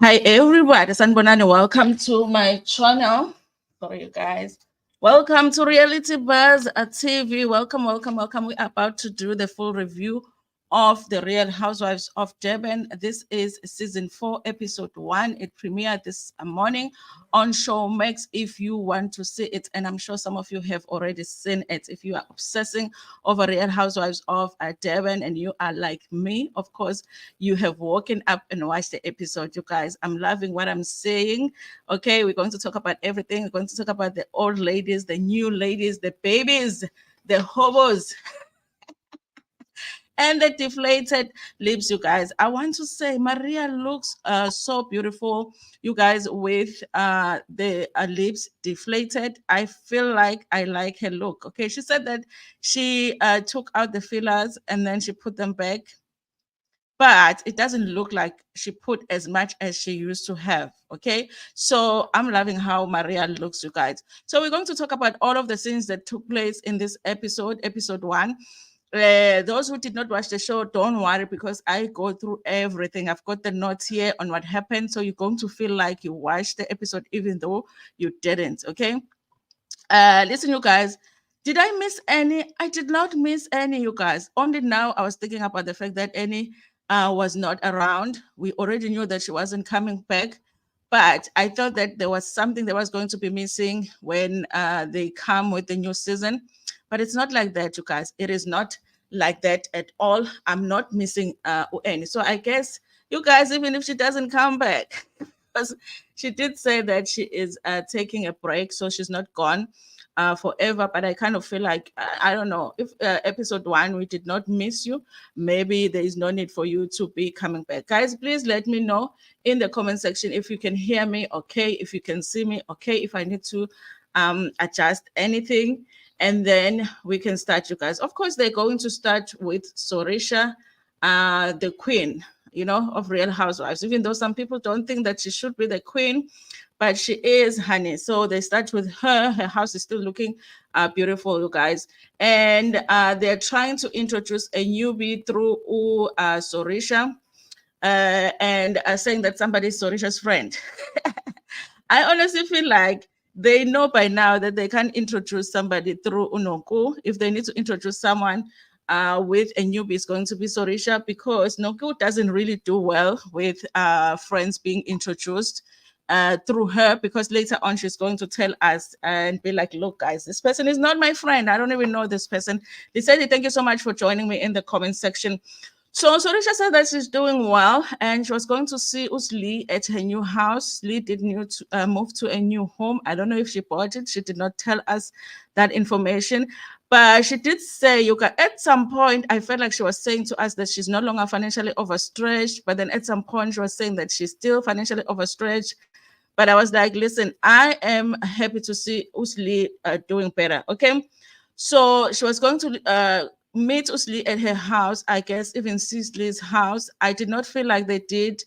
Hi everybody, Sanbonani. Welcome to my channel. Sorry, you guys. Welcome to Reality Buzz TV. Welcome. We're about to do the full review of the Real Housewives of Durban. This is season 4, episode 1. It premiered this morning on Showmax. If you want to see it, and I'm sure some of you have already seen it, if you are obsessing over Real Housewives of Durban and you are like me, of course, you have woken up and watched the episode. You guys, I'm loving what I'm saying. Okay, we're going to talk about everything. We're going to talk about the old ladies, the new ladies, the babies, the hobos, and the deflated lips. You guys, I want to say Maria looks so beautiful, you guys, with the lips deflated. I feel like I like her look. Okay, she said that she took out the fillers and then she put them back, but it doesn't look like she put as much as she used to have. Okay, so I'm loving how Maria looks, you guys. So we're going to talk about all of the scenes that took place in this episode 1. Those who did not watch the show, don't worry, because I go through everything. I've got the notes here on what happened, so you're going to feel like you watched the episode even though you didn't. Okay, listen, you guys, did I miss any? I did not miss any, you guys. Only now I was thinking about the fact that Annie was not around. We already knew that she wasn't coming back, but I thought that there was something that was going to be missing when they come with the new season. But it's not like that, you guys. It is not like that at all. I'm not missing Annie. So I guess you guys, even if she doesn't come back, because she did say that she is taking a break, so she's not gone forever. But I kind of feel like I don't know if episode 1 we did not miss you. Maybe there is no need for you to be coming back, guys. Please let me know in the comment section if you can hear me, okay? If you can see me, okay? If I need to adjust anything, and then we can start, you guys. Of course, they're going to start with Sorisha, the queen, of Real Housewives, even though some people don't think that she should be the queen, but she is, honey. So they start with her. Her house is still looking beautiful, you guys. And they're trying to introduce a newbie through Sorisha, and saying that somebody's Sorisha's friend. I honestly feel like they know by now that they can't introduce somebody through Unoku. If they need to introduce someone with a newbie, it's going to be Sorisha, because Noku doesn't really do well with friends being introduced through her, because later on she's going to tell us and be like, look, guys, this person is not my friend. I don't even know this person. Lisette, thank you so much for joining me in the comment section. So Sorisha said that she's doing well, and she was going to see Usli at her new house. Lee did move to a new home. I don't know if she bought it. She did not tell us that information. But she did say, at some point, I felt like she was saying to us that she's no longer financially overstretched. But then at some point, she was saying that she's still financially overstretched. But I was like, listen, I am happy to see Usli doing better. Okay. So she was going to meet Usli at her house, I guess, even Lee's house. I did not feel like they did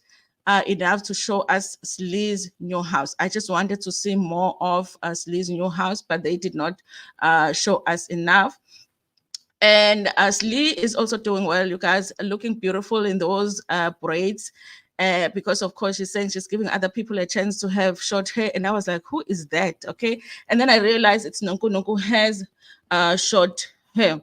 enough to show us Lee's new house. I just wanted to see more of Lee's new house, but they did not show us enough. And Lee is also doing well, you guys, looking beautiful in those braids. Because of course she's saying she's giving other people a chance to have short hair, and I was like, who is that? Okay, and then I realized it's Nonku. Nonku has short hair.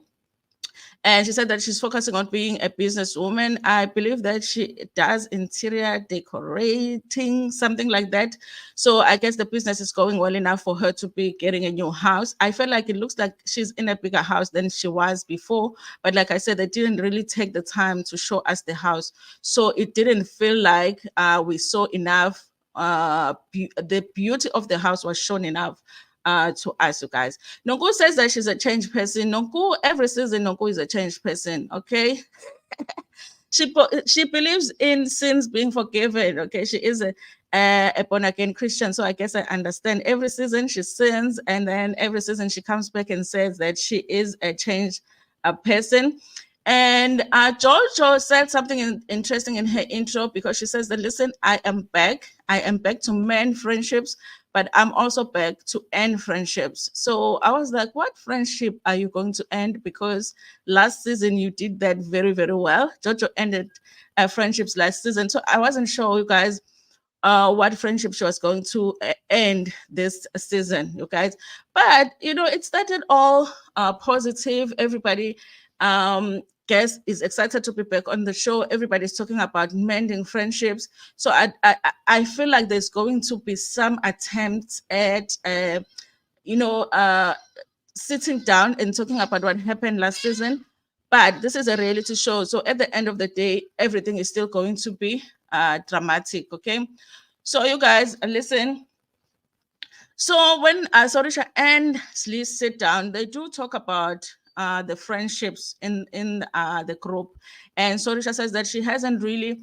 And she said that she's focusing on being a businesswoman. I believe that she does interior decorating, something like that. So I guess the business is going well enough for her to be getting a new house. I feel like it looks like she's in a bigger house than she was before. But like I said, they didn't really take the time to show us the house. So it didn't feel like we saw enough. The beauty of the house was shown enough to us, you guys. Nonku says that she's a changed person. Nonku, every season, Nonku is a changed person, okay? She believes in sins being forgiven, okay? She is a born-again Christian, so I guess I understand. Every season she sins, and then every season she comes back and says that she is a changed person. And Jojo said something interesting in her intro, because she says that, listen, I am back. I am back to mend friendships, but I'm also back to end friendships. So I was like, what friendship are you going to end? Because last season you did that very, very well. Jojo ended friendships last season. So I wasn't sure, you guys, what friendship she was going to end this season, you guys. But it started all positive. Everybody, guess, is excited to be back on the show. Everybody's talking about mending friendships. So I feel like there's going to be some attempts at sitting down and talking about what happened last season. But this is a reality show. So at the end of the day, everything is still going to be dramatic. Okay. So you guys listen. So when Sorisha and Slee sit down, they do talk about the friendships in the group. And Sorisha says that she hasn't really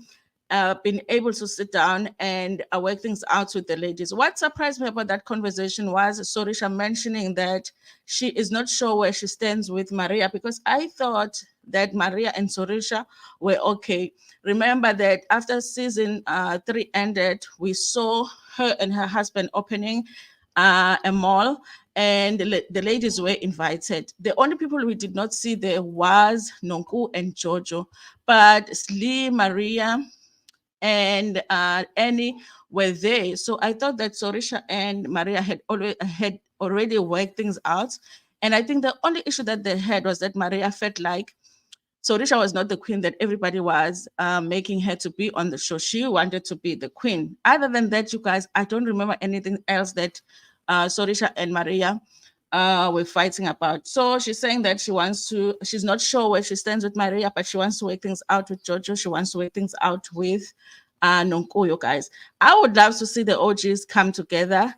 been able to sit down and work things out with the ladies. What surprised me about that conversation was Sorisha mentioning that she is not sure where she stands with Maria, because I thought that Maria and Sorisha were okay. Remember that after season 3 ended, we saw her and her husband opening a mall, and the ladies were invited. The only people we did not see there was Nonku and Jojo, but Slee, Maria, and Annie were there. So I thought that Sorisha and Maria had already worked things out. And I think the only issue that they had was that Maria felt like Sorisha was not the queen that everybody was making her to be on the show. She wanted to be the queen. Other than that, you guys, I don't remember anything else that Sorisha and Maria were fighting about. So she's saying that she's not sure where she stands with Maria, but she wants to work things out with Jojo. She wants to work things out with Nonkoyo, guys. I would love to see the OGs come together,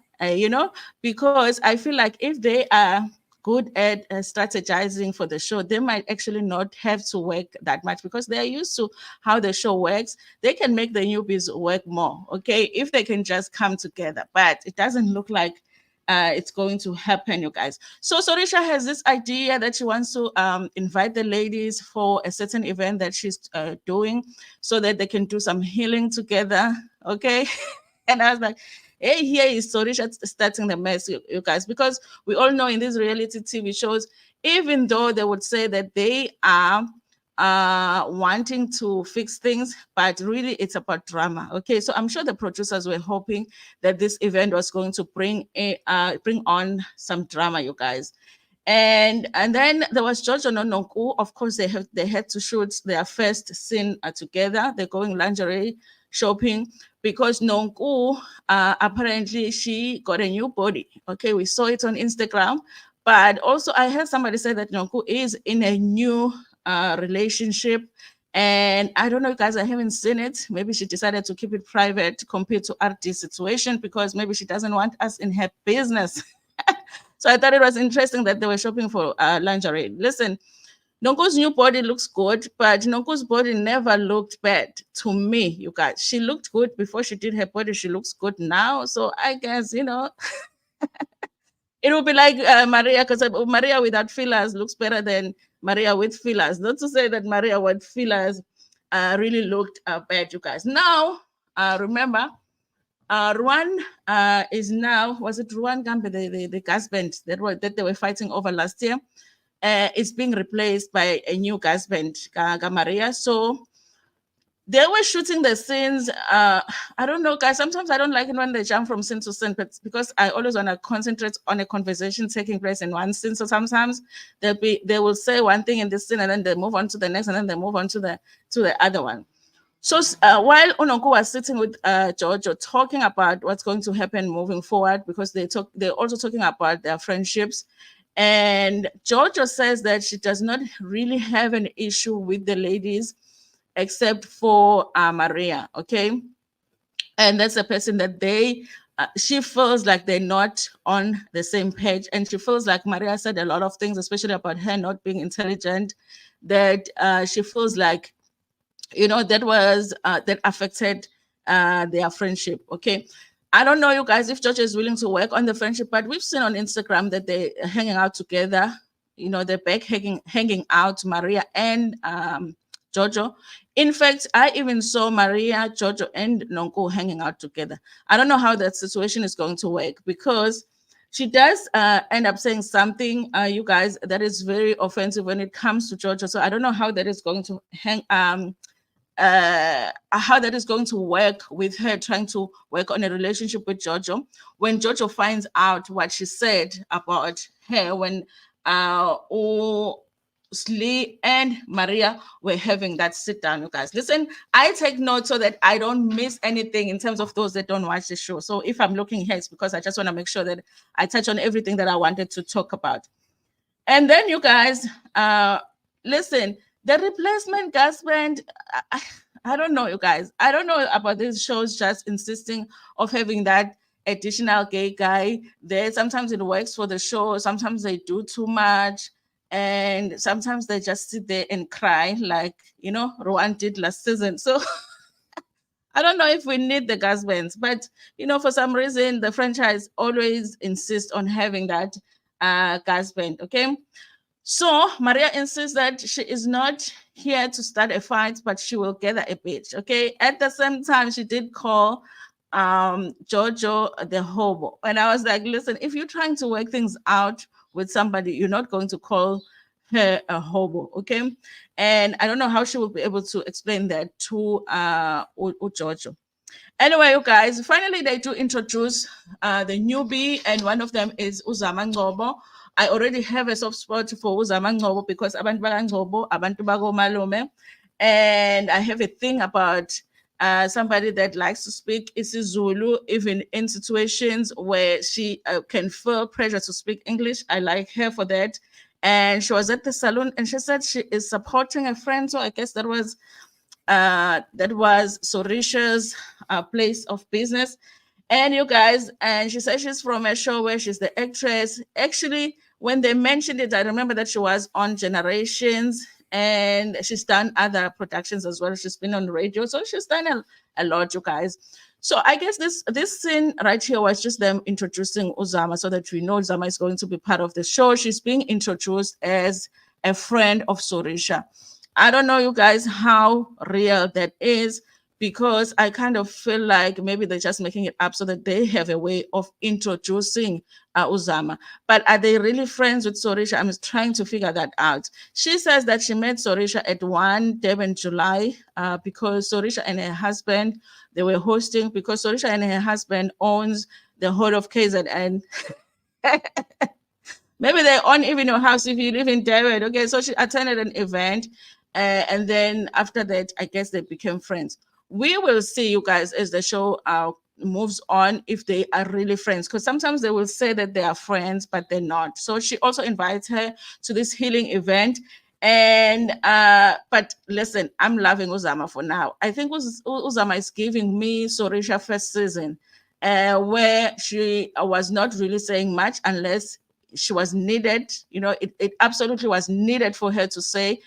because I feel like if they are good at strategizing for the show, they might actually not have to work that much because they're used to how the show works. They can make the newbies work more, okay, if they can just come together. But it doesn't look like it's going to happen, you guys. So Sorisha has this idea that she wants to invite the ladies for a certain event that she's doing so that they can do some healing together, okay? And I was like, hey, here is Sorisha starting the mess, you guys, because we all know in these reality TV shows, even though they would say that they are wanting to fix things, but really it's about drama. Okay, so I'm sure the producers were hoping that this event was going to bring on some drama, you guys. And then there was George and Nonku. Of course, they had to shoot their first scene together. They're going lingerie shopping because Nonku apparently she got a new body. Okay, we saw it on Instagram, but also I heard somebody say that Nonku is in a new relationship. And I don't know, guys, I haven't seen it. Maybe she decided to keep it private compared to RD's situation because maybe she doesn't want us in her business. So I thought it was interesting that they were shopping for lingerie. Listen, Nonko's new body looks good, but Nonko's body never looked bad to me, you guys. She looked good before she did her body. She looks good now. So I guess, it will be like Maria, because Maria without fillers looks better than Maria with fillers. Not to say that Maria with fillers really looked bad, you guys. Now, remember, Ruan is now, was it Ruan Gambe, the gas band that they were fighting over last year? It's being replaced by a new gas band, Maria. So they were shooting the scenes. I don't know, guys. Sometimes I don't like it when they jump from scene to scene, but because I always want to concentrate on a conversation taking place in one scene. So sometimes they will say one thing in this scene and then they move on to the next and then they move on to the other one. So while Ononko was sitting with Giorgio talking about what's going to happen moving forward, because they're also talking about their friendships, and Giorgio says that she does not really have an issue with the ladies except for Maria, okay? And that's a person that she feels like they're not on the same page, and she feels like Maria said a lot of things, especially about her not being intelligent, that she feels like that affected their friendship. Okay, I don't know, you guys, if George is willing to work on the friendship, but we've seen on Instagram that they're hanging out together. They're back hanging out, Maria and Jojo. In fact, I even saw Maria, Jojo, and Nonko hanging out together. I don't know how that situation is going to work, because she does end up saying something, you guys, that is very offensive when it comes to Jojo. So I don't know how that is going to how that is going to work with her trying to work on a relationship with Jojo. When Jojo finds out what she said about her when Slee and Maria were having that sit down, you guys. Listen, I take note so that I don't miss anything in terms of those that don't watch the show. So if I'm looking here, it's because I just want to make sure that I touch on everything that I wanted to talk about. And then you guys, listen, the replacement gas band, I don't know, you guys. I don't know about these shows just insisting of having that additional gay guy there. Sometimes it works for the show, sometimes they do too much, and sometimes they just sit there and cry, like, Rowan did last season. So I don't know if we need the gas bands, but for some reason, the franchise always insists on having that gas band. Okay. So Maria insists that she is not here to start a fight, but she will gather a bitch. Okay. At the same time, she did call Jojo the hobo. And I was like, listen, if you're trying to work things out with somebody, you're not going to call her a hobo. Okay. And I don't know how she will be able to explain that to Jojo. Anyway, you guys, finally they do introduce the newbie, and one of them is Uzama Ngobo. I already have a soft spot for Uzama Ngobo because abantu baka abantu bako malume, and I have a thing about somebody that likes to speak isiZulu, even in situations where she can feel pressure to speak English. I like her for that. And she was at the salon, and she said she is supporting a friend. So I guess that was Sorisha's place of business. And you guys, and she said she's from a show where she's the actress. Actually, when they mentioned it, I remember that she was on Generations, and she's done other productions as well. She's been on radio, so she's done a lot, you guys. So I guess this scene right here was just them introducing Uzama so that we know Uzama is going to be part of the show. She's being introduced as a friend of Sorisha. I don't know, you guys, how real that is, because I kind of feel like maybe they're just making it up so that they have a way of introducing Uzama. But are they really friends with Sorisha? I'm trying to figure that out. She says that she met Sorisha at one Durban July because Sorisha and her husband, they were hosting, because Sorisha and her husband owns the whole of KZN. Maybe they own even your house if you live in Durban. Okay, so she attended an event, and then after that, I guess they became friends. We will see, you guys, as the show moves on, if they are really friends, because sometimes they will say that they are friends, but they're not. So she also invites her to this healing event. And but listen, I'm loving Uzama for now. I think Uzama is giving me Sorisha first season, where she was not really saying much unless she was needed. It absolutely was needed for her to say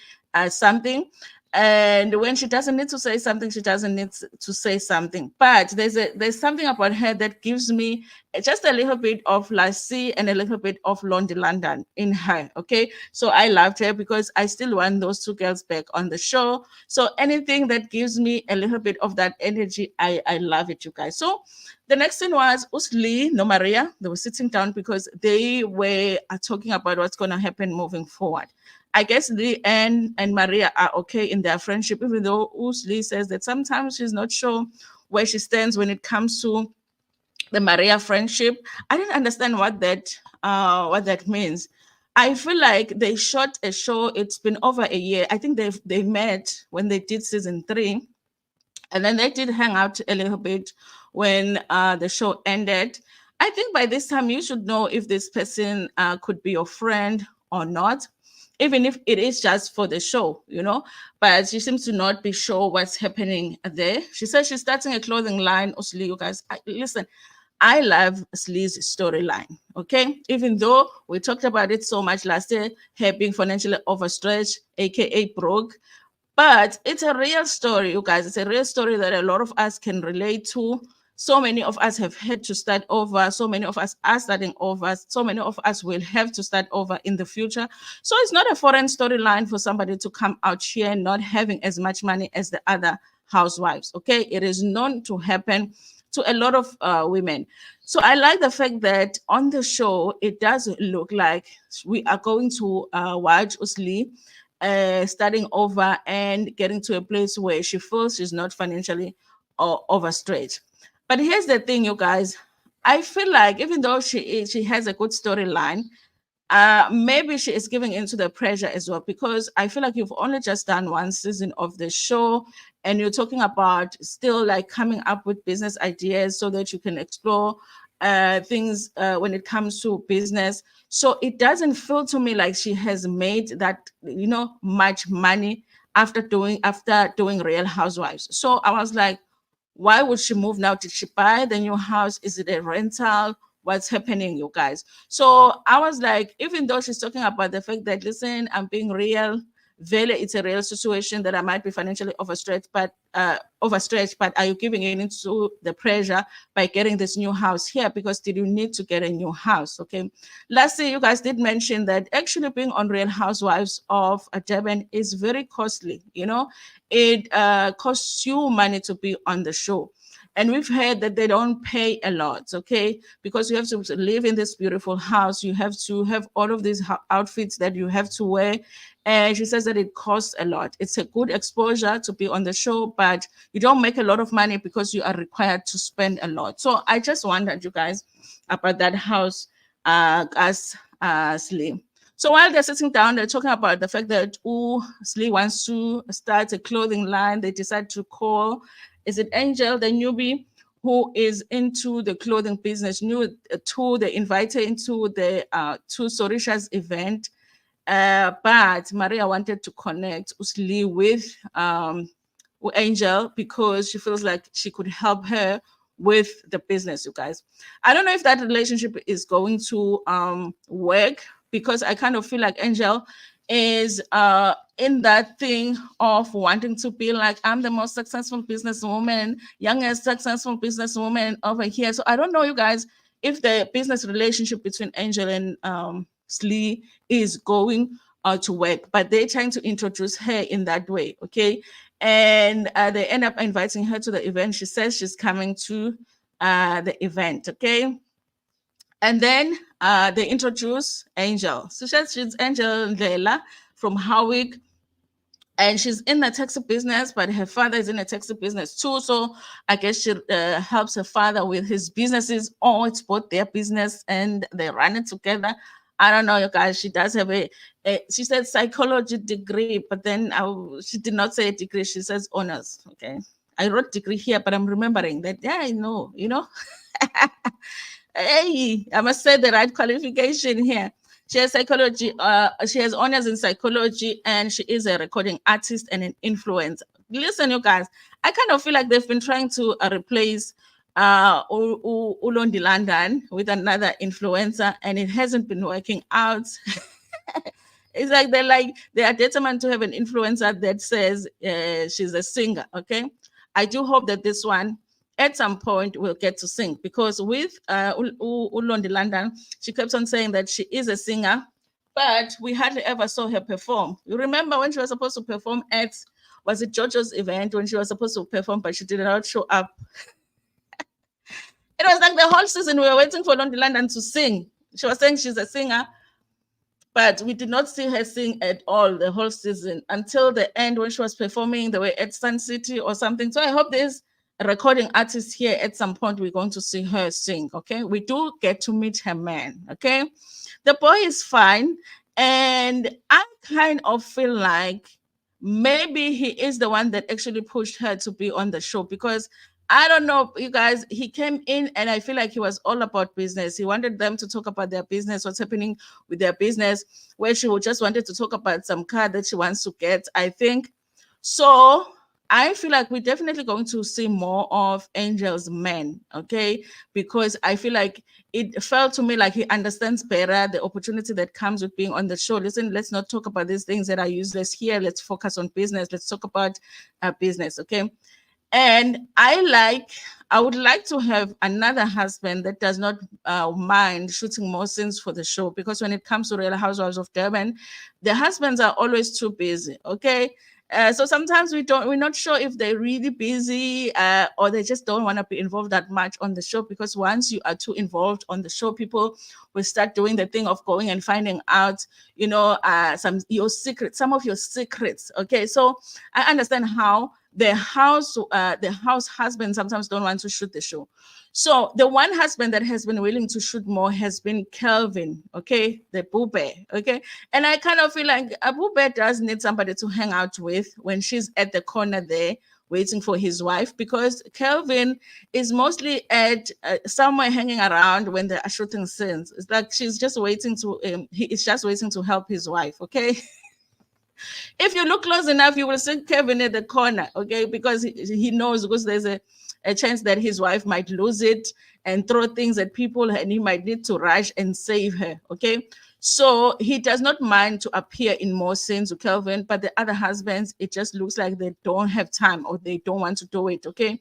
something. And when she doesn't need to say something, she doesn't need to say something. But there's something about her that gives me just a little bit of Lassie and a little bit of Londi London in her. Okay, so I loved her because I still want those two girls back on the show. So anything that gives me a little bit of that energy, I love it, you guys. So the next thing was Usli, no Maria. They were sitting down because they were talking about what's going to happen moving forward. I guess Lee and Maria are okay in their friendship, even though Usli says that sometimes she's not sure where she stands when it comes to the Maria friendship. I didn't understand what that means. I feel like they shot a show. It's been over a year. I think they met when they did season 3, and then they did hang out a little bit when the show ended. I think by this time you should know if this person could be your friend or not, even if it is just for the show, But she seems to not be sure what's happening there. She says she's starting a clothing line. Osli, you guys, listen, I love Slee's storyline, okay? Even though we talked about it so much last year, her being financially overstretched, aka broke, but it's a real story, you guys. It's a real story that a lot of us can relate to. So many of us have had to start over. So many of us are starting over. So many of us will have to start over in the future. So it's not a foreign storyline for somebody to come out here not having as much money as the other housewives. Okay, it is known to happen to a lot of women. So I like the fact that on the show, it does look like we are going to watch Usli starting over and getting to a place where she feels she's not financially overstretched. But here's the thing, you guys. I feel like even though she has a good storyline, maybe she is giving into the pressure as well, because I feel like you've only just done one season of the show and you're talking about still like coming up with business ideas so that you can explore things when it comes to business. So it doesn't feel to me like she has made that, much money after doing Real Housewives. So I was like, why would she move now? Did she buy the new house? Is it a rental? What's happening, you guys? So I was like, even though she's talking about the fact that, listen, I'm being real, Vele, it's a real situation that I might be financially overstretched, but are you giving in into the pressure by getting this new house here? Because did you need to get a new house? Okay. Lastly, you guys did mention that actually being on Real Housewives of Durban is very costly. It costs you money to be on the show. And we've heard that they don't pay a lot, okay? Because you have to live in this beautiful house. You have to have all of these outfits that you have to wear. And she says that it costs a lot. It's a good exposure to be on the show, but you don't make a lot of money because you are required to spend a lot. So I just wondered, you guys, about that house, as Slim. So while they're sitting down, they're talking about the fact that Slee wants to start a clothing line. They decide to call, is it Angel, the newbie, who is into the clothing business, they invite her into the to Sorisha's event. But Maria wanted to connect Usli with Angel because she feels like she could help her with the business, you guys. I don't know if that relationship is going to work, because I kind of feel like Angel is in that thing of wanting to be like, I'm the most successful businesswoman, youngest successful businesswoman over here. So I don't know, you guys, if the business relationship between Angel and Slee is going to work, but they're trying to introduce her in that way, okay? And they end up inviting her to the event. She says she's coming to the event, okay? And then they introduce Angel. So she's Angel Lela from Howick, and she's in the taxi business, but her father is in the taxi business too. So I guess she helps her father with his businesses, or it's both their business and they run it together. I don't know, you guys. She does have she said psychology degree, but then she did not say a degree. She says honors. Okay. I wrote degree here, but I'm remembering that. Yeah, I know. Hey, I must say the right qualification here. She has psychology. She has honors in psychology, and she is a recording artist and an influencer. Listen, you guys, I kind of feel like they've been trying to replace Ulondi London with another influencer, and it hasn't been working out. It's like they are determined to have an influencer that says she's a singer. Okay, I do hope that this one at some point will get to sing, because with Ulondi London, she kept on saying that she is a singer, but we hardly ever saw her perform. You remember when she was supposed to perform at, was it Jojo's event, when she was supposed to perform, but she did not show up? It was like the whole season we were waiting for Ulondi London to sing. She was saying she's a singer, but we did not see her sing at all the whole season until the end when she was performing. They were at Sun City or something. So I hope there's a recording artist here at some point. We're going to see her sing. Okay, we do get to meet her man. Okay, the boy is fine, and I kind of feel like maybe he is the one that actually pushed her to be on the show, because I don't know, you guys, he came in and I feel like he was all about business. He wanted them to talk about their business, what's happening with their business, where she just wanted to talk about some car that she wants to get, I think. So I feel like we're definitely going to see more of Angel's man, okay? Because I feel like it felt to me like he understands better the opportunity that comes with being on the show. Listen, let's not talk about these things that are useless here. Let's focus on business. Let's talk about business, okay? And I would like to have another husband that does not mind shooting more scenes for the show, because when it comes to Real Housewives of Durban, the husbands are always too busy, okay? So sometimes we're not sure if they're really busy, or they just don't want to be involved that much on the show, because once you are too involved on the show, people will start doing the thing of going and finding out, some of your secrets. Okay, so I understand how the house husband sometimes don't want to shoot the show. So the one husband that has been willing to shoot more has been Kelvin, okay, the boobe, okay. And I kind of feel like a boobe does need somebody to hang out with when she's at the corner there waiting for his wife, because Kelvin is mostly at somewhere hanging around when they are shooting scenes. It's like she's just waiting to he is just waiting to help his wife, okay. If you look close enough, you will see Kevin in the corner, okay, because he knows, because there's a chance that his wife might lose it and throw things at people, and he might need to rush and save her, okay. So he does not mind to appear in more scenes with Kelvin, but the other husbands, it just looks like they don't have time or they don't want to do it, okay.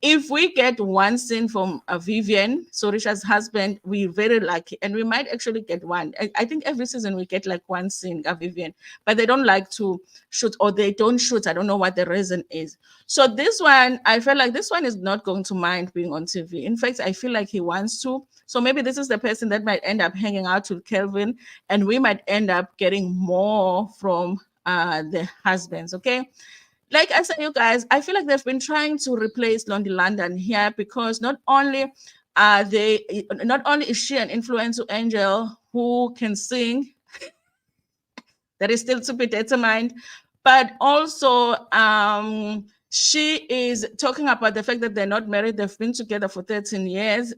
If we get one scene from Vivian, Sorisha's husband, we're very lucky, and we might actually get one. I think every season we get like one scene of Vivian, but they don't like to shoot, or they don't shoot. I don't know what the reason is. So this one, I feel like this one is not going to mind being on TV. In fact, I feel like he wants to. So maybe this is the person that might end up hanging out with Kelvin, and we might end up getting more from the husbands, okay? Like I said, you guys, I feel like they've been trying to replace Lonely London here, because not only is she an influential angel who can sing, that is still to be determined, but also she is talking about the fact that they're not married. They've been together for 13 years,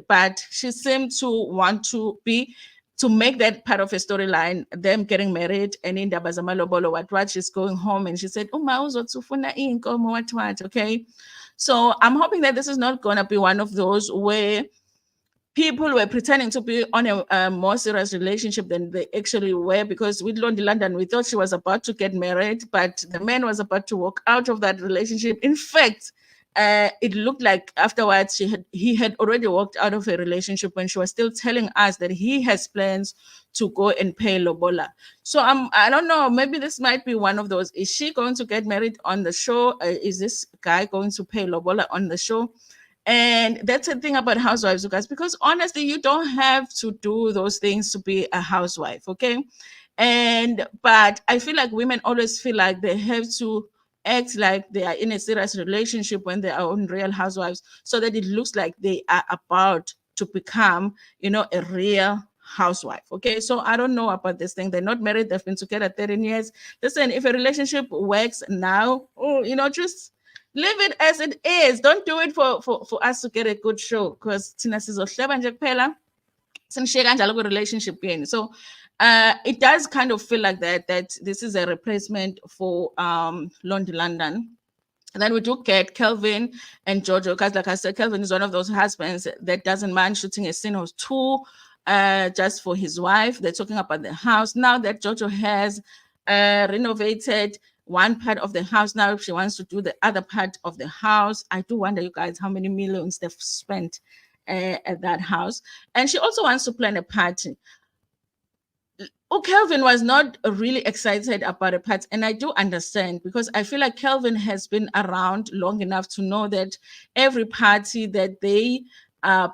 but she seemed to want to make that part of a storyline, them getting married, and in Dabazamalobolo, what she's going home and she said, okay. So I'm hoping that this is not going to be one of those where people were pretending to be on a more serious relationship than they actually were, because with Lonely London, we thought she was about to get married, but the man was about to walk out of that relationship. In fact, it looked like afterwards he had already walked out of a relationship when she was still telling us that he has plans to go and pay lobola. So I don't know, maybe this might be one of those. Is she going to get married on the show? Is this guy going to pay lobola on the show? And that's the thing about housewives, you guys, because honestly, you don't have to do those things to be a housewife, okay? But I feel like women always feel like they have to act like they are in a serious relationship when they are on Real Housewives, so that it looks like they are about to become, a real housewife. Okay, so I don't know about this thing. They're not married, they've been together 13 years. Listen, if a relationship works now, just leave it as it is. Don't do it for us to get a good show, because thina sizohleba nje kuphela sinishiye kanjalo kwi-relationship yenu. So it does kind of feel like that this is a replacement for Lonely London. And then we do get Kelvin and Jojo, because like I said, Kelvin is one of those husbands that doesn't mind shooting a scene or two just for his wife. They're talking about the house. Now that Jojo has renovated one part of the house, now if she wants to do the other part of the house, I do wonder, you guys, how many millions they've spent at that house. And she also wants to plan a party. Kelvin was not really excited about a party, and I do understand, because I feel like Kelvin has been around long enough to know that every party that they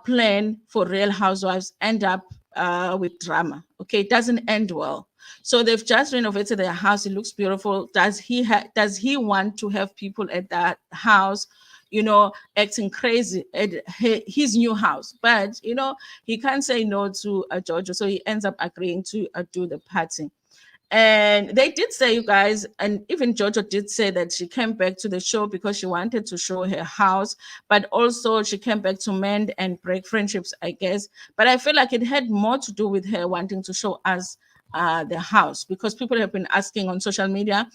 plan for Real Housewives end up with drama. Okay, it doesn't end well. So they've just renovated their house. It looks beautiful. Does he want to have people at that house, acting crazy at his new house? But he can't say no to Jojo, so he ends up agreeing to do the party. And they did say, you guys, and even Jojo did say that she came back to the show because she wanted to show her house, but also she came back to mend and break friendships, I guess. But I feel like it had more to do with her wanting to show us the house, because people have been asking on social media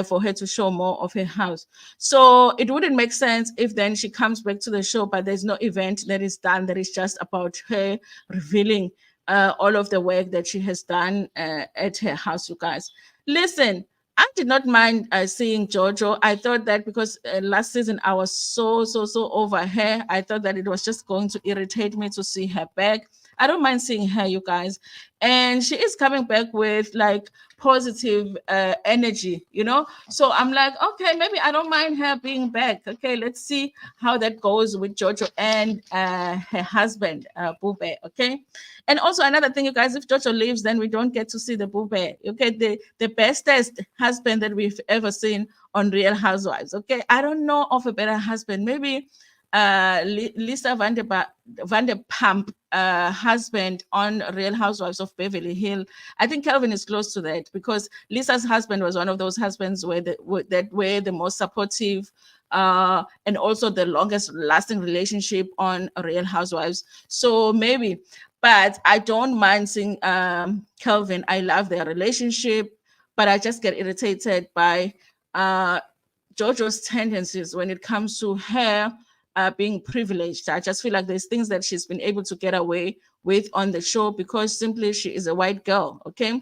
for her to show more of her house. So it wouldn't make sense if then she comes back to the show, but there's no event that is done that is just about her revealing all of the work that she has done at her house, you guys. Listen, I did not mind seeing Jojo. I thought that because last season I was so over her, I thought that it was just going to irritate me to see her back. I don't mind seeing her, you guys. And she is coming back with like positive energy, you know. So I'm like, okay, maybe I don't mind her being back. Okay, let's see how that goes with Jojo and her husband, Bube. Okay. And also another thing, you guys, if Jojo leaves, then we don't get to see the Bube. Okay, the bestest husband that we've ever seen on Real Housewives. Okay, I don't know of a better husband. Maybe Lisa Vanderpump husband on Real Housewives of Beverly Hill. I think Calvin is close to that because Lisa's husband was one of those husbands that were the most supportive and also the longest lasting relationship on Real Housewives. So maybe, but I don't mind seeing Calvin. I love their relationship, but I just get irritated by JoJo's tendencies when it comes to her being privileged. I just feel like there's things that she's been able to get away with on the show because simply she is a white girl. Okay.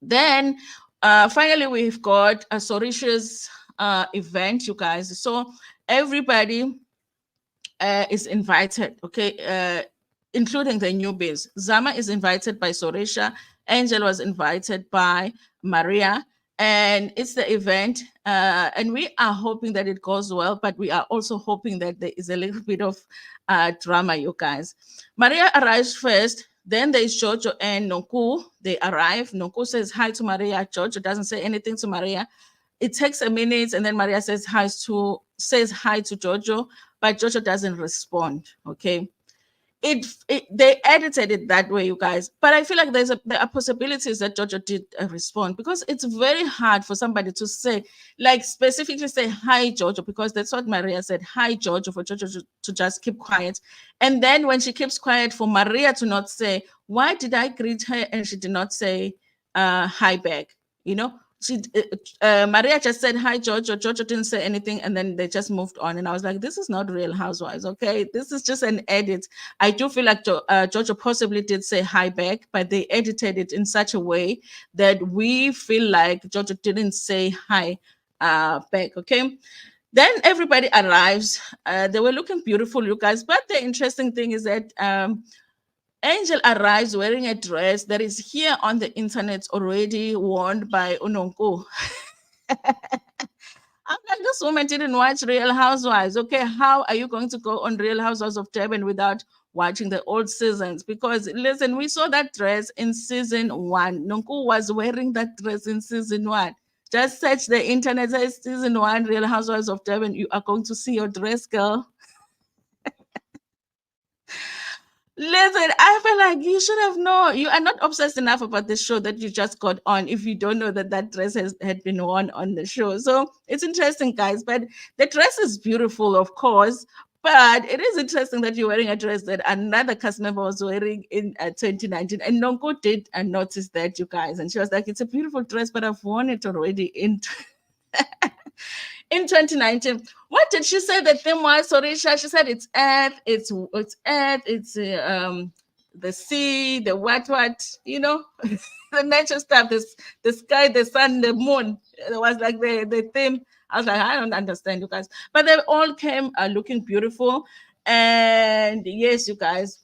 Then finally, we've got a Sorisha's event, you guys. So everybody is invited, okay, including the newbies. Zama is invited by Sorisha. Angel was invited by Maria. And it's the event. And we are hoping that it goes well, but we are also hoping that there is a little bit of drama, you guys. Maria arrives first. Then there's Jojo and Noku. They arrive. Noku says hi to Maria. Jojo doesn't say anything to Maria. It takes a minute, and then Maria says hi to Jojo, but Jojo doesn't respond. Okay. They edited it that way, you guys. But I feel like there are possibilities that Jojo did respond because it's very hard for somebody to say, like specifically say hi Jojo, because that's what Maria said, hi Jojo, for Jojo to just keep quiet. And then when she keeps quiet, for Maria to not say, why did I greet her and she did not say hi back? You know, Maria just said hi Jojo. Jojo didn't say anything, and then they just moved on. And I was like, this is not Real Housewives, okay? This is just an edit. I do feel like Jojo possibly did say hi back, but they edited it in such a way that we feel like Jojo didn't say hi back, okay? Then everybody arrives. They were looking beautiful, you guys. But the interesting thing is that Angel arrives wearing a dress that is here on the internet already worn by Unonko. I'm like, this woman didn't watch Real Housewives. Okay, how are you going to go on Real Housewives of Durban without watching the old seasons? Because listen, we saw that dress in season 1. Nonku was wearing that dress in season 1. Just search the internet, says season 1, Real Housewives of Durban. You are going to see your dress, girl. Listen, I feel like you should have known. You are not obsessed enough about the show that you just got on if you don't know that that dress had been worn on the show. So it's interesting, guys. But the dress is beautiful, of course. But it is interesting that you're wearing a dress that another cast member was wearing in 2019. And Nonko did notice that, you guys. And she was like, it's a beautiful dress, but I've worn it already in... in 2019. What did she say the theme was, Sorisha? She said it's earth, it's earth, it's the sea, the what, you know, the nature stuff, the sky, the sun, the moon. It was like the theme. I was like, I don't understand, you guys. But they all came looking beautiful. And yes, you guys.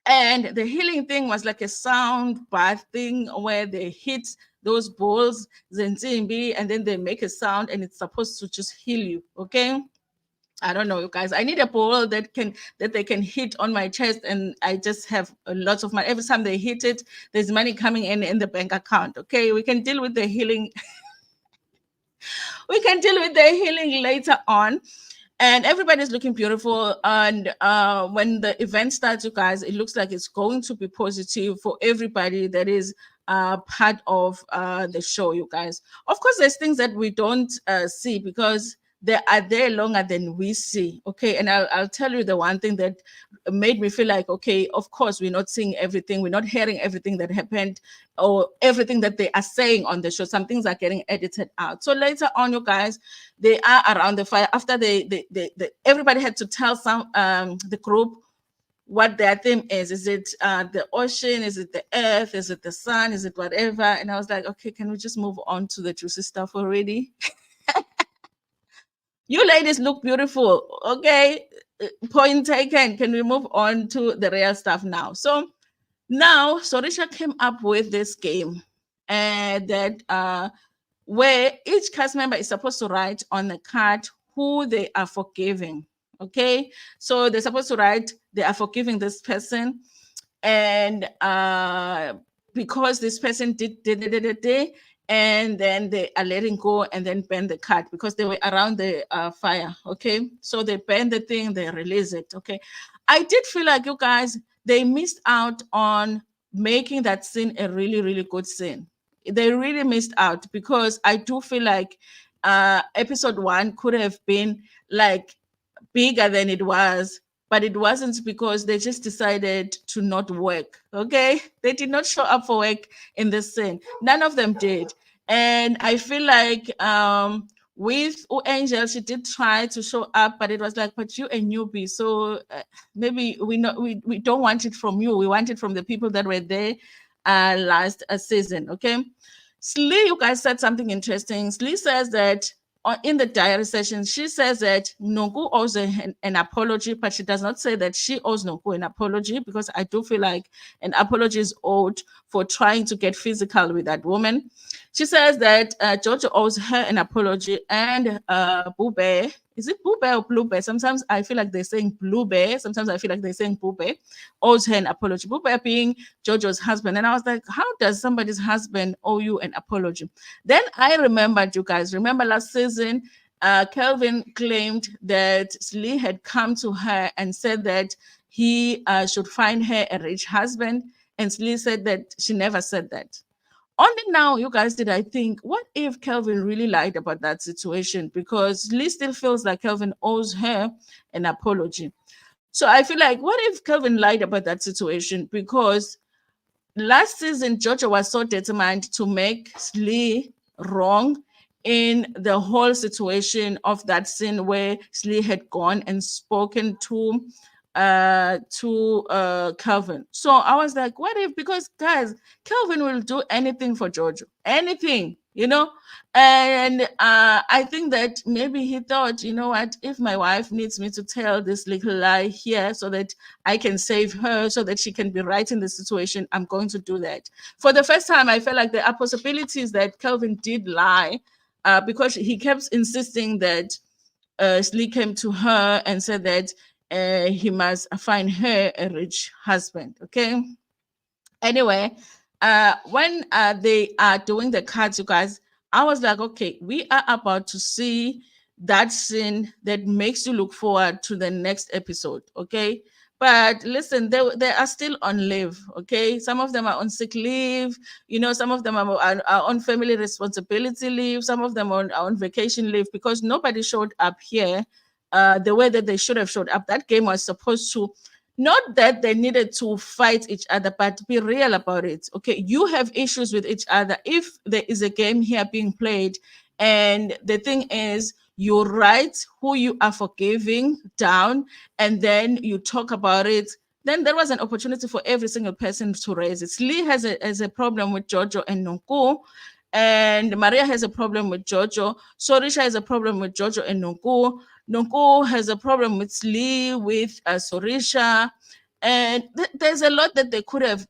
And the healing thing was like a sound bath thing where they hit those balls, Zentimbi, and then they make a sound and it's supposed to just heal you. Okay. I don't know, you guys. I need a ball that they can hit on my chest, and I just have a lot of money. Every time they hit it, there's money coming in the bank account. Okay, we can deal with the healing. We can deal with the healing later on. And everybody's looking beautiful. And when the event starts, you guys, it looks like it's going to be positive for everybody that is part of the show, you guys. Of course, there's things that we don't see because they are there longer than we see. Okay. And I'll tell you the one thing that made me feel like, okay, of course, we're not seeing everything. We're not hearing everything that happened or everything that they are saying on the show. Some things are getting edited out. So later on, you guys, they are around the fire. After everybody had to tell the group what their theme is. Is it the ocean? Is it the earth? Is it the sun? Is it whatever? And I was like, okay, can we just move on to the juicy stuff already? You ladies look beautiful, okay? point taken. Can we move on to the real stuff now? So now Sorisha came up with this game that where each cast member is supposed to write on the card who they are forgiving. Okay, so they're supposed to write they are forgiving this person, and because this person did, and then they are letting go and then burn the card because they were around the fire. Okay, so they burn the thing, they release it. Okay, I did feel like you guys they missed out on making that scene a really really good scene. They really missed out because I do feel like episode 1 could have been like bigger than it was, but it wasn't because they just decided to not work. Okay, they did not show up for work in this scene. None of them did, and I feel like with Angel, she did try to show up, but it was like, but you a newbie, so maybe we don't want it from you. We want it from the people that were there last season. Okay, Slee, you guys said something interesting. Slee says that in the diary session, she says that Nogu owes an apology, but she does not say that she owes Nogu an apology because I do feel like an apology is owed for trying to get physical with that woman. She says that Jojo owes her an apology, and Bube, is it Bube or Blue Bear? Sometimes I feel like they're saying Blue Bear, sometimes I feel like they're saying Bube, owes her an apology. Bube being Jojo's husband. And I was like, how does somebody's husband owe you an apology? Then I remembered, you guys, remember last season, Kelvin claimed that Slee had come to her and said that he should find her a rich husband. And Slee said that she never said that. Only now, you guys, did I think, what if Kelvin really lied about that situation? Because Lee still feels like Kelvin owes her an apology. So I feel like, what if Kelvin lied about that situation? Because last season, Jojo was so determined to make Lee wrong in the whole situation of that scene where Slee had gone and spoken to Kelvin. So I was like, what if, because guys, Kelvin will do anything for Jojo, anything, you know? And I think that maybe he thought, you know what, if my wife needs me to tell this little lie here so that I can save her, so that she can be right in the situation, I'm going to do that. For the first time, I felt like there are possibilities that Kelvin did lie because he kept insisting that Slee came to her and said that he must find her a rich husband. Okay. Anyway, when they are doing the cards, you guys, I was like, okay, we are about to see that scene that makes you look forward to the next episode. Okay. But listen, they are still on leave. Okay. Some of them are on sick leave. You know, some of them are on family responsibility leave. Some of them are on vacation leave because nobody showed up here the way that they should have showed up. That game was supposed to, not that they needed to fight each other, but be real about it. Okay, you have issues with each other. If there is a game here being played, and the thing is, you write who you are forgiving down, and then you talk about it. Then there was an opportunity for every single person to raise it. Lee has a problem with Jojo and Nonku, and Maria has a problem with Jojo. Sorisha has a problem with Jojo and Nonku. Nonku has a problem with Lee, with Sorisha. And there's a lot that they could have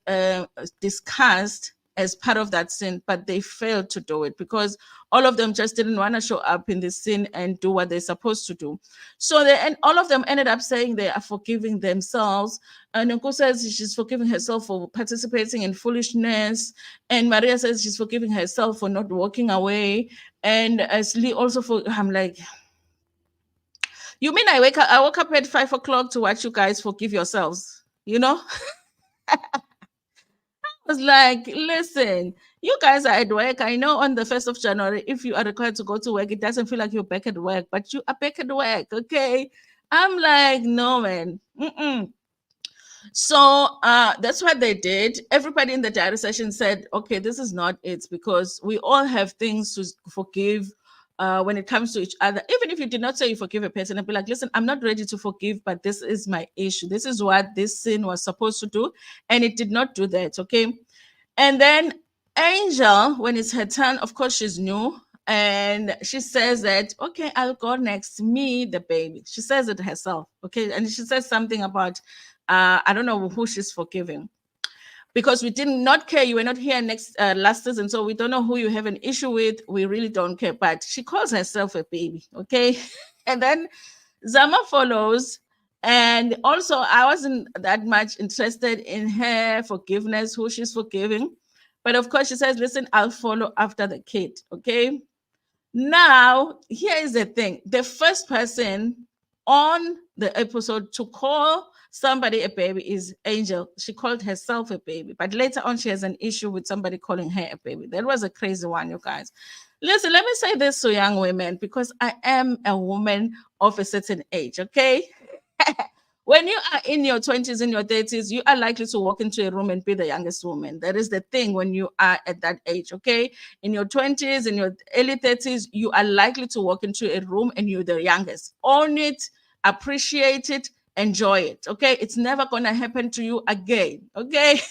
discussed as part of that scene, but they failed to do it because all of them just didn't want to show up in the scene and do what they're supposed to do. So and all of them ended up saying they are forgiving themselves. And Nonku says she's forgiving herself for participating in foolishness. And Maria says she's forgiving herself for not walking away. And as Lee also, I'm like, you mean I woke up at 5 o'clock to watch you guys forgive yourselves? You know? I was like, listen, you guys are at work. I know on the 1st of January, if you are required to go to work, it doesn't feel like you're back at work, but you are back at work, okay? I'm like, no, man. Mm-mm. So that's what they did. Everybody in the diary session said, okay, this is not it, because we all have things to forgive when it comes to each other. Even if you did not say you forgive a person, and be like, listen, I'm not ready to forgive, but this is my issue. This is what this sin was supposed to do, and it did not do that, okay? And then Angel, when it's her turn, of course, she's new. And she says that, okay, I'll go next, me, the baby. She says it herself, okay? And she says something about, I don't know who she's forgiving, because we did not care. You were not here next last season, so we don't know who you have an issue with. We really don't care. But she calls herself a baby, okay? And then Zama follows. And also, I wasn't that much interested in her forgiveness, who she's forgiving. But of course, she says, listen, I'll follow after the kid, okay? Now, here is the thing. The first person on the episode to call somebody a baby is Angel. She called herself a baby, but later on, she has an issue with somebody calling her a baby. That was a crazy one, you guys. Listen, let me say this to young women, because I am a woman of a certain age, okay? When you are in your 20s, in your 30s, you are likely to walk into a room and be the youngest woman. That is the thing when you are at that age, okay? In your 20s, in your early 30s, you are likely to walk into a room and you're the youngest. Own it, appreciate it, enjoy it, okay? It's never going to happen to you again, okay?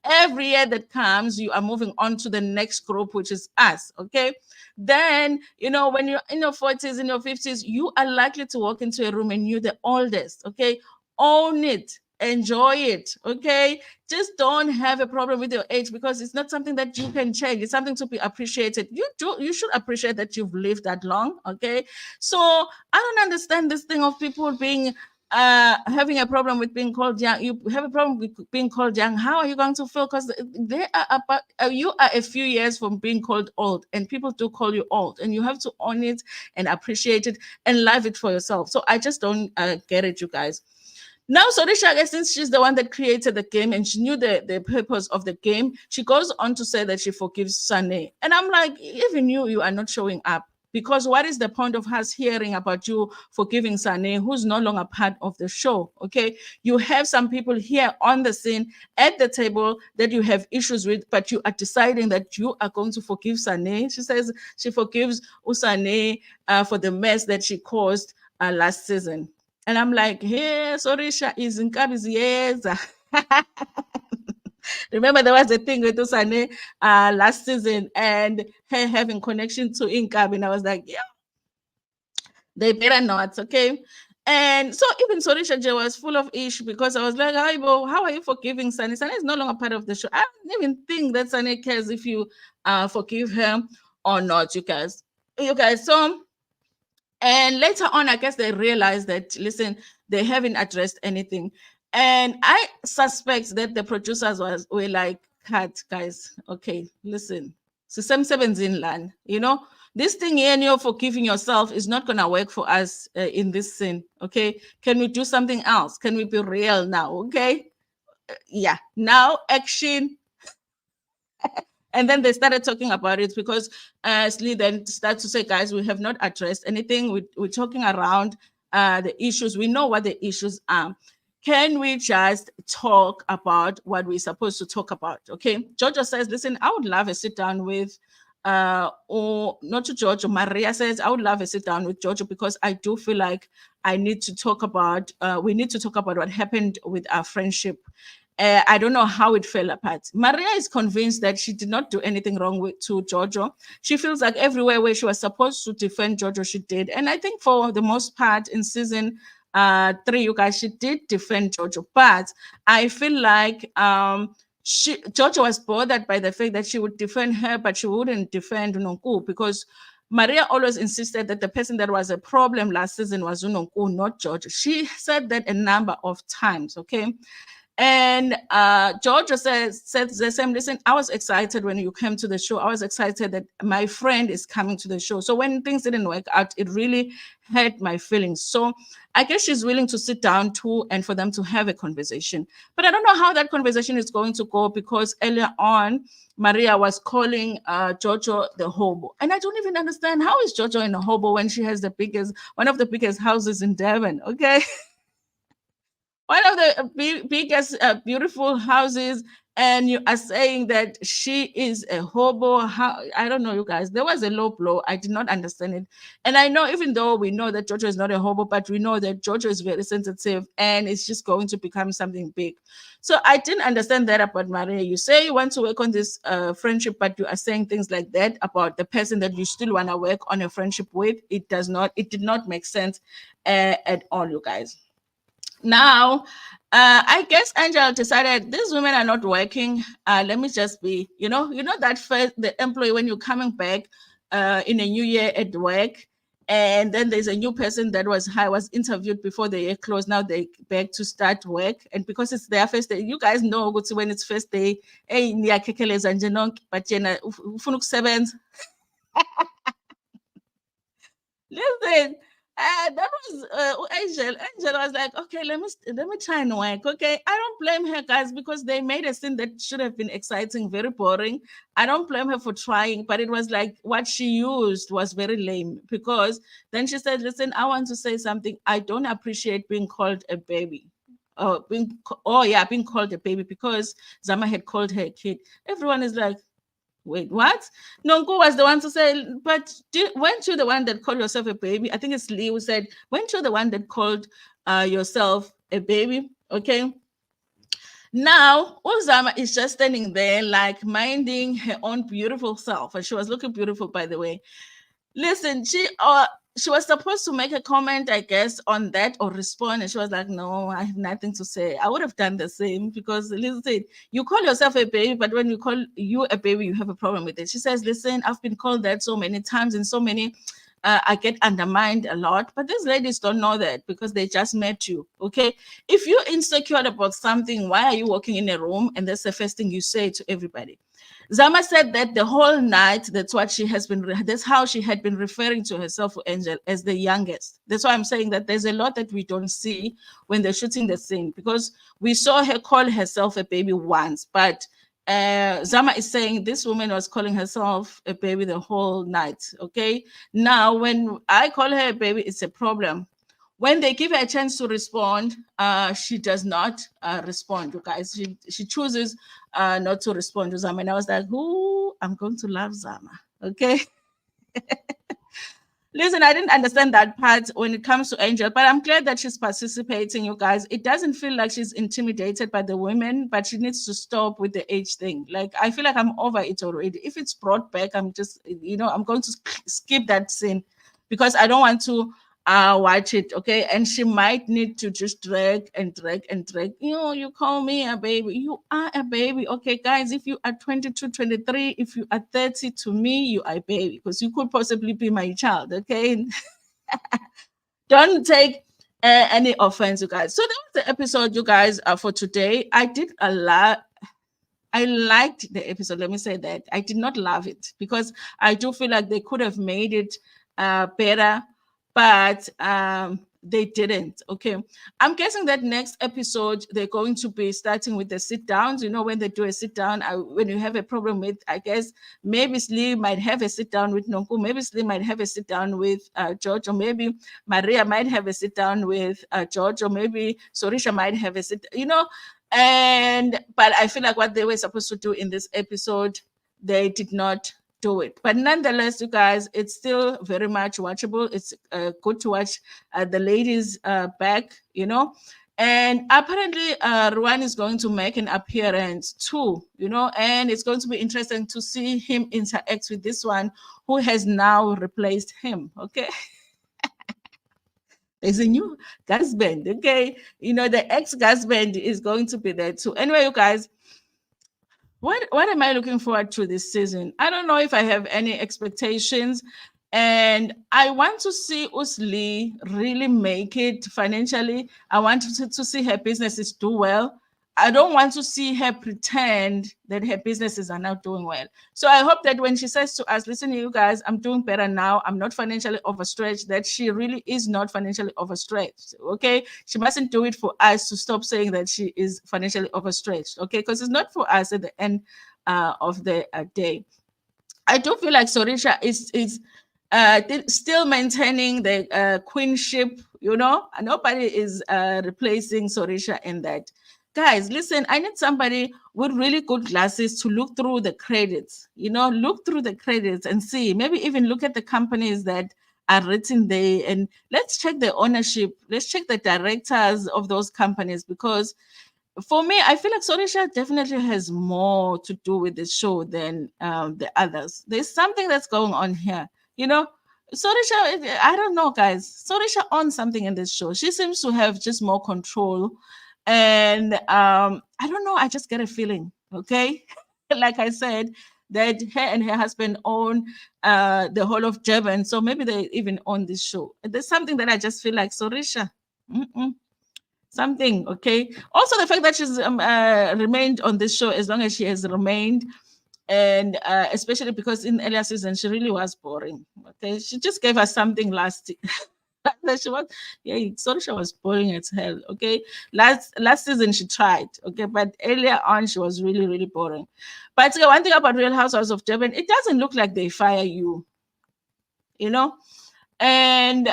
Every year that comes, you are moving on to the next group, which is us, okay? Then, when you're in your 40s, in your 50s, you are likely to walk into a room and you're the oldest, okay? Own it, enjoy it, okay? Just don't have a problem with your age, because it's not something that you can change. It's something to be appreciated. You should appreciate that you've lived that long, okay? So I don't understand this thing of people being having a problem with being called young. You have a problem with being called young. How are you going to feel? Because they are about, you are a few years from being called old, and people do call you old, and you have to own it and appreciate it and love it for yourself. So I just don't get it, you guys. Now, Sorisha, since she's the one that created the game and she knew the purpose of the game, she goes on to say that she forgives Sane. And I'm like, even you are not showing up. Because what is the point of us hearing about you forgiving Sane, who's no longer part of the show? Okay. You have some people here on the scene at the table that you have issues with, but you are deciding that you are going to forgive Sane. She says she forgives Usane for the mess that she caused last season. And I'm like, hey, Sorisha is in Kabiziyeza. Remember, there was a thing with Usane last season and her having connection to Inkabi. And I was like, yeah, they better not, okay? And so even Sorisha J was full of ish, because I was like, Hobo, how are you forgiving Sane? Sane is no longer part of the show. I don't even think that Sane cares if you forgive her or not, you guys. So, and later on, I guess they realized that, listen, they haven't addressed anything. And I suspect that the producers were like, cut, guys, okay, listen. So in land, this thing here, and you're forgiving yourself is not going to work for us in this scene, okay? Can we do something else? Can we be real now, okay? Yeah, now action. And then they started talking about it, because Slee then started to say, guys, we have not addressed anything. We're talking around the issues. We know what the issues are. Can we just talk about what we're supposed to talk about? Okay. Jojo says, listen, I would love a sit down with, or not to Jojo, Maria says, I would love a sit down with Jojo, because I do feel like I need to talk about, we need to talk about what happened with our friendship. I don't know how it fell apart. Maria is convinced that she did not do anything wrong to Jojo. She feels like everywhere where she was supposed to defend Jojo, she did. And I think for the most part in season 3, you guys, she did defend Jojo. But I feel like Jojo was bothered by the fact that she would defend her, but she wouldn't defend Nonku, because Maria always insisted that the person that was a problem last season was Unonku, not Jojo. She said that a number of times, okay? And Georgia said the same. Listen, I was excited when you came to the show. I was excited that my friend is coming to the show. So when things didn't work out, it really hurt my feelings. So I guess she's willing to sit down too and for them to have a conversation. But I don't know how that conversation is going to go, because earlier on, Maria was calling Jojo the Hobo. And I don't even understand, how is Jojo in a Hobo when she has one of the biggest houses in Devon, okay? One of the biggest beautiful houses and you are saying that she is a hobo. How, I don't know, you guys. There was a low blow. I did not understand it. And I know, even though we know that Jojo is not a hobo, but we know that Jojo is very sensitive and it's just going to become something big. So I didn't understand that about Maria. You say you want to work on this friendship, but you are saying things like that about the person that you still want to work on a friendship with. It did not make sense at all, you guys. Now, I guess Angel decided these women are not working. Let me just be, that first, the employee, when you're coming back in a new year at work, and then there's a new person that was interviewed before the year closed. Now they back to start work, and because it's their first day, you guys know when it's first day, hey, but ufuna ukusebenza. Listen, that was Angel. Angel was like, okay, let me try and work. Okay, I don't blame her, guys, because they made a scene that should have been exciting, very boring. I don't blame her for trying, but it was like what she used was very lame, because then she said, "Listen, I want to say something. I don't appreciate being called a baby." Being called a baby, because Zama had called her a kid. Everyone is like, wait, what? Nonko was the one to say, but weren't you the one that called yourself a baby? I think it's Lee who said, weren't you the one that called yourself a baby? Okay. Now, Uzama is just standing there, like minding her own beautiful self. And she was looking beautiful, by the way. Listen, she was supposed to make a comment, I guess, on that or respond, and she was like, "No, I have nothing to say." I would have done the same, because listen, you call yourself a baby, but when you call you a baby, you have a problem with it. She says, "Listen, I've been called that so many times, and so many. I get undermined a lot, but these ladies don't know that, because they just met you. Okay, if you're insecure about something, why are you walking in a room and that's the first thing you say to everybody?" Zama said that the whole night, that's how she had been referring to herself, Angel, as the youngest. That's why I'm saying that there's a lot that we don't see when they're shooting the scene, because we saw her call herself a baby once, but Zama is saying this woman was calling herself a baby the whole night. Okay. Now, when I call her a baby, it's a problem. When they give her a chance to respond, she does not respond, you guys. She chooses not to respond to Zama. And I was like, ooh, I'm going to love Zama. Okay. Listen, I didn't understand that part when it comes to Angel, but I'm glad that she's participating, you guys. It doesn't feel like she's intimidated by the women, but she needs to stop with the age thing. Like, I feel like I'm over it already. If it's brought back, I'm just, I'm going to skip that scene, because I don't want to watch it. Okay. And she might need to just drag and drag and drag. You call me a baby. You are a baby. Okay, guys, if you are 22, 23, if you are 30, to me, you are a baby, because you could possibly be my child. Okay. Don't take any offense, you guys. So that was the episode, you guys, for today. I did a lot. I liked the episode. Let me say that. I did not love it, because I do feel like they could have made it better, but they didn't. Okay. I'm guessing that next episode, they're going to be starting with the sit downs. When they do a sit down, when you have a problem with, I guess, maybe Slee might have a sit down with Nonku, maybe Slee might have a sit down with George, or maybe Maria might have a sit down with George, or maybe Sorisha might have a sit, but I feel like what they were supposed to do in this episode, they did not do it. But nonetheless, you guys, it's still very much watchable. It's good to watch the ladies back, and apparently Ruan is going to make an appearance too, and it's going to be interesting to see him interact with this one who has now replaced him. Okay. There's a new husband. Okay. The ex-husband is going to be there too. Anyway, you guys, what am I looking forward to this season? I don't know if I have any expectations. And I want to see Usli really make it financially. I want to see her businesses do well. I don't want to see her pretend that her businesses are now doing well. So I hope that when she says to us, listen, you guys, I'm doing better now, I'm not financially overstretched, that she really is not financially overstretched. Okay. She mustn't do it for us to stop saying that she is financially overstretched. Okay. Because it's not for us at the end of the day. I do feel like Sorisha is still maintaining the queenship. Nobody is replacing Sorisha in that. Guys, listen, I need somebody with really good glasses to look through the credits, look through the credits and see, maybe even look at the companies that are written there, and let's check the ownership. Let's check the directors of those companies, because for me, I feel like Sorisha definitely has more to do with the show than the others. There's something that's going on here. You know, Sorisha, I don't know, guys. Sorisha owns something in this show. She seems to have just more control. And I don't know, I just get a feeling, okay? Like I said, that her and her husband own the whole of Durban. So maybe they even own this show. There's something that I just feel like, Sorisha. Mm-mm something. Okay, also the fact that she's remained on this show as long as she has remained, and especially because in earlier season she really was boring. Okay, she just gave us something last she was, yeah, sorry, she was boring as hell. Okay, last season she tried. Okay, but earlier on she was really really boring. But one thing about Real Housewives of Durban, it doesn't look like they fire you, you know. And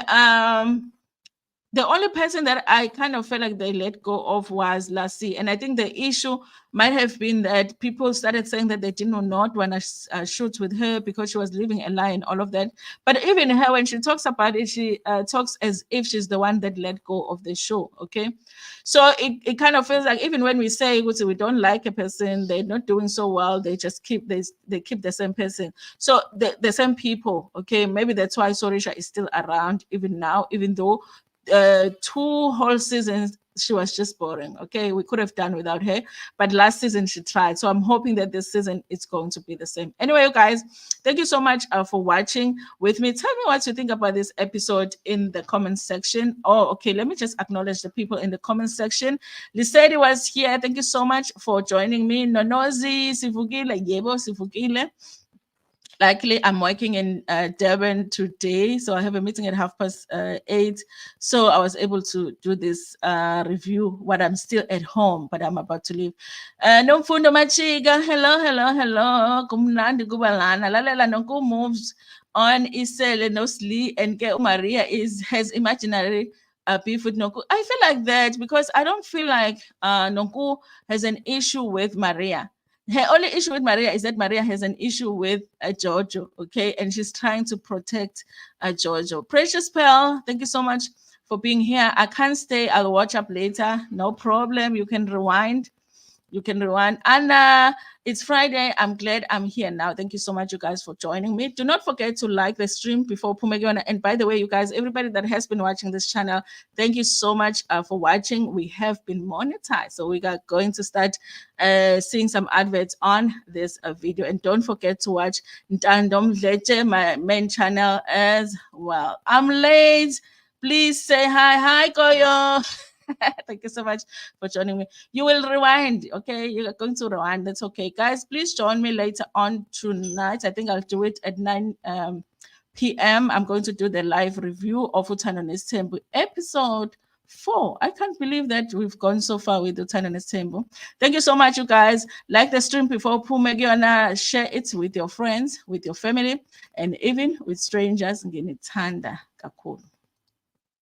the only person that I kind of felt like they let go of was Lassie. And I think the issue might have been that people started saying that they did not want to shoot with her because she was living a lie and all of that. But even her, when she talks about it, she talks as if she's the one that let go of the show. Okay. So it kind of feels like even when we say we don't like a person, they're not doing so well, they just keep they keep the same person. So the same people. Okay. Maybe that's why Sorisha is still around even now, even though 2 whole seasons she was just boring. Okay, we could have done without her, but last season she tried. So I'm hoping that this season it's going to be the same. Anyway, you guys, thank you so much for watching with me. Tell me what you think about this episode in the comment section. Oh, okay, let me just acknowledge the people in the comment section. Lisedi was here. Thank you so much for joining me. Nonozi Sivugile, Yebo Sivugile. Likely, I'm working in Durban today, so I have a meeting at 8:30. So I was able to do this review while I'm still at home, but I'm about to leave. Nomfundo Machiga, hello. Kumnandi kubalana. Lalela nonku moves on Isele Nosli and Ke Maria has imaginary beef with Nonku. I feel like that because I don't feel like Nonku has an issue with Maria. Her only issue with Maria is that Maria has an issue with Giorgio, okay? And she's trying to protect Giorgio. Precious Pearl, thank you so much for being here. I can't stay. I'll watch up later. No problem. You can rewind. Anna, it's Friday. I'm glad I'm here now. Thank you so much, you guys, for joining me. Do not forget to like the stream before Pumegiona. And by the way, you guys, everybody that has been watching this channel, thank you so much for watching. We have been monetized. So we are going to start seeing some adverts on this video. And don't forget to watch Ntandom Leche, my main channel as well. I'm late. Please say hi. Hi, Koyo. Thank you so much for joining me. You will rewind, okay? You're going to rewind. That's okay. Guys, please join me later on tonight. I think I'll do it at 9 p.m. I'm going to do the live review of Uthando Nesithembu episode 4. I can't believe that we've gone so far with Uthando Nesithembu. Thank you so much, you guys. Like the stream before Pumegiona, share it with your friends, with your family, and even with strangers. Nginithanda kakhulu.